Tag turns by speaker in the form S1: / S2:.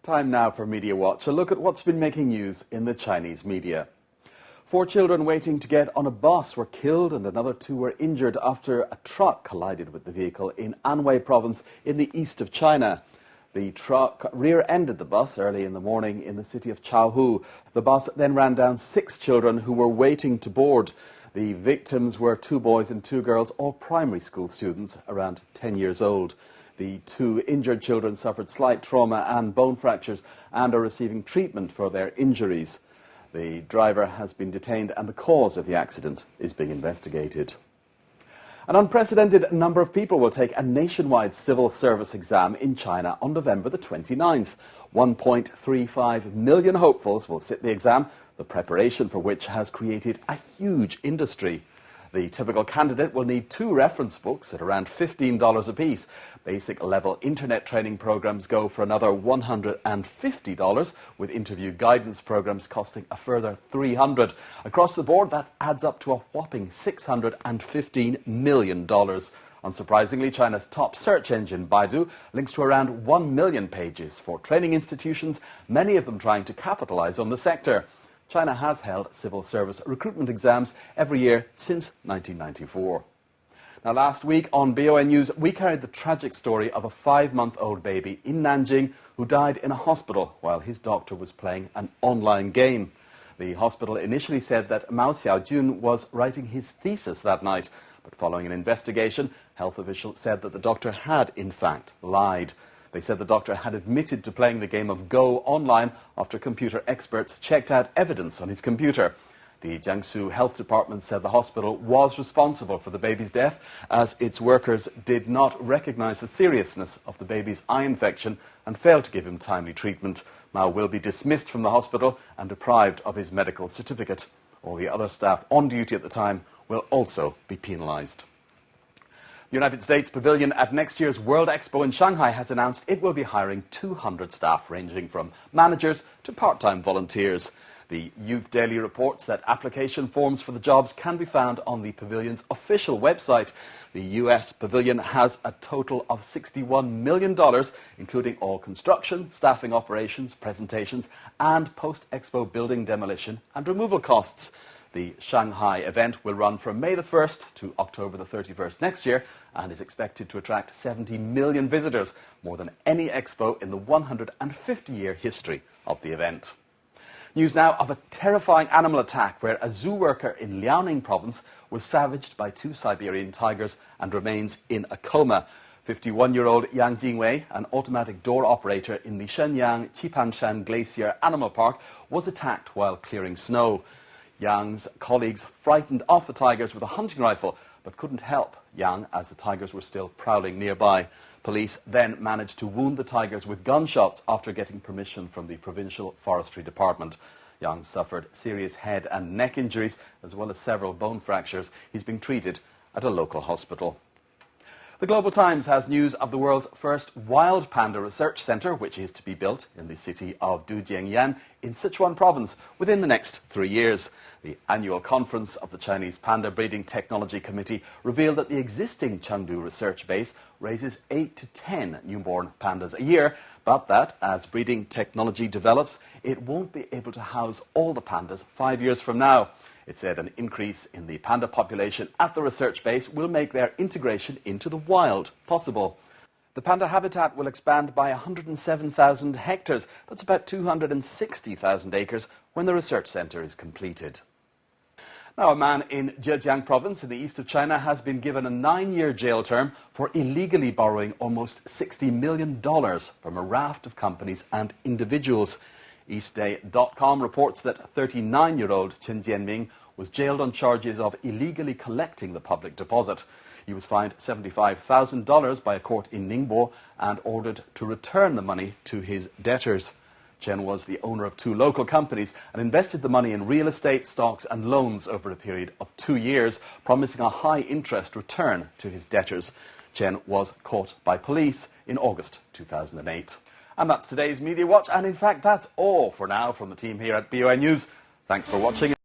S1: Time now for Media Watch, a look at what's been making news in the Chinese media. 4 children waiting to get on a bus were killed and another 2 were injured after a truck collided with the vehicle in Anhui province in the east of China. The truck rear-ended the bus early in the morning in the city of Chaohu. The bus then ran down 6 children who were waiting to board. The victims were 2 boys and 2 girls, all primary school students, around 10 years old. The 2 injured children suffered slight trauma and bone fractures and are receiving treatment for their injuries. The driver has been detained and the cause of the accident is being investigated. An unprecedented number of people will take a nationwide civil service exam in China on November the 29th. 1.35 million hopefuls will sit the exam, the preparation for which has created a huge industry. The typical candidate will need 2 reference books at around $15 apiece. Basic level internet training programs go for another $150, with interview guidance programs costing a further $300. Across the board, that adds up to a whopping $615 million. Unsurprisingly, China's top search engine, Baidu, links to around 1 million pages for training institutions, many of them trying to capitalize on the sector. China has held civil service recruitment exams every year since 1994. Now, last week on BON News, we carried the tragic story of a 5-month-old baby in Nanjing who died in a hospital while his doctor was playing an online game. The hospital initially said that Mao Xiaojun was writing his thesis that night, but following an investigation, health officials said that the doctor had, in fact, lied. They said the doctor had admitted to playing the game of Go online after computer experts checked out evidence on his computer. The Jiangsu Health Department said the hospital was responsible for the baby's death as its workers did not recognize the seriousness of the baby's eye infection and failed to give him timely treatment. Mao will be dismissed from the hospital and deprived of his medical certificate. All the other staff on duty at the time will also be penalized. The United States Pavilion at next year's World Expo in Shanghai has announced it will be hiring 200 staff ranging from managers to part-time volunteers. The Youth Daily reports that application forms for the jobs can be found on the pavilion's official website. The US Pavilion has a total of $61 million, including all construction, staffing operations, presentations and post-expo building demolition and removal costs. The Shanghai event will run from May the 1st to October the 31st next year and is expected to attract 70 million visitors, more than any expo in the 150-year history of the event. News now of a terrifying animal attack where a zoo worker in Liaoning province was savaged by 2 Siberian tigers and remains in a coma. 51-year-old Yang Jingwei, an automatic door operator in the Shenyang Qipanshan Glacier Animal Park, was attacked while clearing snow. Yang's colleagues frightened off the tigers with a hunting rifle, but couldn't help Yang as the tigers were still prowling nearby. Police then managed to wound the tigers with gunshots after getting permission from the Provincial Forestry Department. Yang suffered serious head and neck injuries, as well as several bone fractures. He's being treated at a local hospital. The Global Times has news of the world's first wild panda research centre, which is to be built in the city of Dujiangyan in Sichuan province within the next 3 years. The annual conference of the Chinese Panda Breeding Technology Committee revealed that the existing Chengdu research base raises 8 to 10 newborn pandas a year, but that as breeding technology develops, it won't be able to house all the pandas 5 years from now. It said an increase in the panda population at the research base will make their integration into the wild possible. The panda habitat will expand by 107,000 hectares. That's about 260,000 acres when the research centre is completed. Now, a man in Zhejiang province in the east of China has been given a 9-year jail term for illegally borrowing almost $60 million from a raft of companies and individuals. Eastday.com reports that 39-year-old Chen Jianming was jailed on charges of illegally collecting the public deposit. He was fined $75,000 by a court in Ningbo and ordered to return the money to his debtors. Chen was the owner of 2 local companies and invested the money in real estate, stocks and loans over a period of 2 years, promising a high interest return to his debtors. Chen was caught by police in August 2008. And that's today's Media Watch, and in fact that's all for now from the team here at BON News. Thanks for watching.